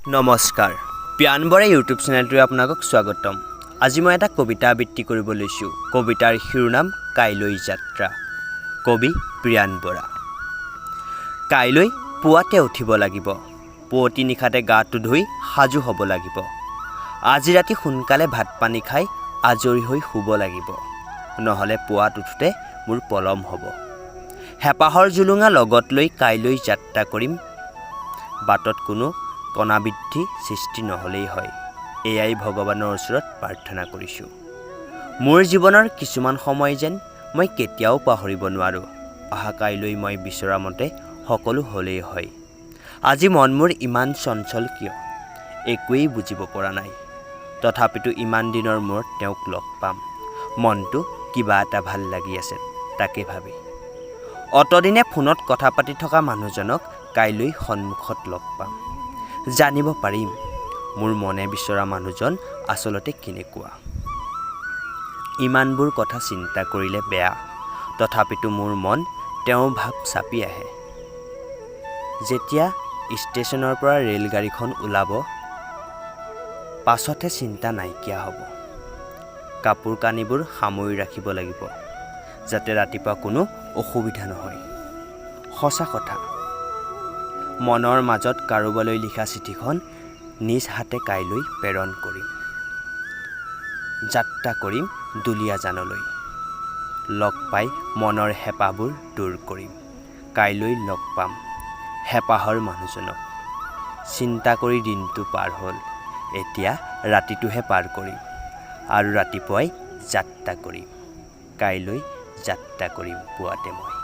নমস্কাৰ, প্ৰিয়ান বৰা ইউটিউব চেনেলটোৱে আপোনালোকক স্বাগতম। আজি মই এটা কবিতা আবৃত্তি কৰিব লৈছোঁ। কবিতাৰ শিৰোনাম কাইলৈ যাত্ৰা। কবি প্ৰিয়ান বৰা। কাইলৈ পুৱাতে উঠিব লাগিব, পুৱতি নিশাতে গাটো ধুই সাজু হ'ব লাগিব। আজি ৰাতি সোনকালে ভাত পানী খাই আজৰি হৈ শুব লাগিব, নহ'লে পুৱাত উঠোঁতে মোৰ পলম হ'ব। হেঁপাহৰ জুলুঙা লগত লৈ কাইলৈ যাত্ৰা কৰিম, বাটত কোনো কণাবৃদ্ধি সৃষ্টি নহ'লেই হয়, এয়াই ভগৱানৰ ওচৰত প্ৰাৰ্থনা কৰিছোঁ। মোৰ জীৱনৰ কিছুমান সময় যেন মই কেতিয়াও পাহৰিব নোৱাৰোঁ। অহা কাইলৈ মই বিচৰা মতে সকলো হ'লেই হয়। আজি মন মোৰ ইমান চঞ্চল কিয়, একোৱেই বুজিব পৰা নাই। তথাপিতো ইমান দিনৰ মূৰত তেওঁক লগ পাম, মনটো কিবা এটা ভাল লাগি আছে তাকে ভাবি। অতদিনে ফোনত কথা পাতি থকা মানুহজনক কাইলৈ সন্মুখত লগ পাম, জানিব পাৰিম মোৰ মনে বিচৰা মানুহজন আচলতে কেনেকুৱা। ইমানবোৰ কথা চিন্তা কৰিলে বেয়া, তথাপিতো মোৰ মন তেওঁৰ ভাৱ চাপি আহে। যেতিয়া ষ্টেচনৰ পৰা ৰেলগাড়ীখন ওলাব, পাছতহে চিন্তা নাইকিয়া হ'ব। কাপোৰ কানিবোৰ সামৰি ৰাখিব লাগিব, যাতে ৰাতিপুৱা কোনো অসুবিধা নহয়। সঁচা কথা, মনৰ মাজত কাৰোবালৈ লিখা চিঠিখন নিজ হাতে কাইলৈ প্ৰেৰণ কৰিম। যাত্ৰা কৰিম দুলীয়াজানলৈ, লগ পাই মনৰ হেঁপাহবোৰ দূৰ কৰিম। কাইলৈ লগ পাম হেঁপাহৰ মানুহজনক। চিন্তা কৰি দিনটো পাৰ হ'ল, এতিয়া ৰাতিটোহে পাৰ কৰিম আৰু ৰাতিপুৱাই যাত্ৰা কৰিম। কাইলৈ যাত্ৰা কৰিম পুৱাতে মই।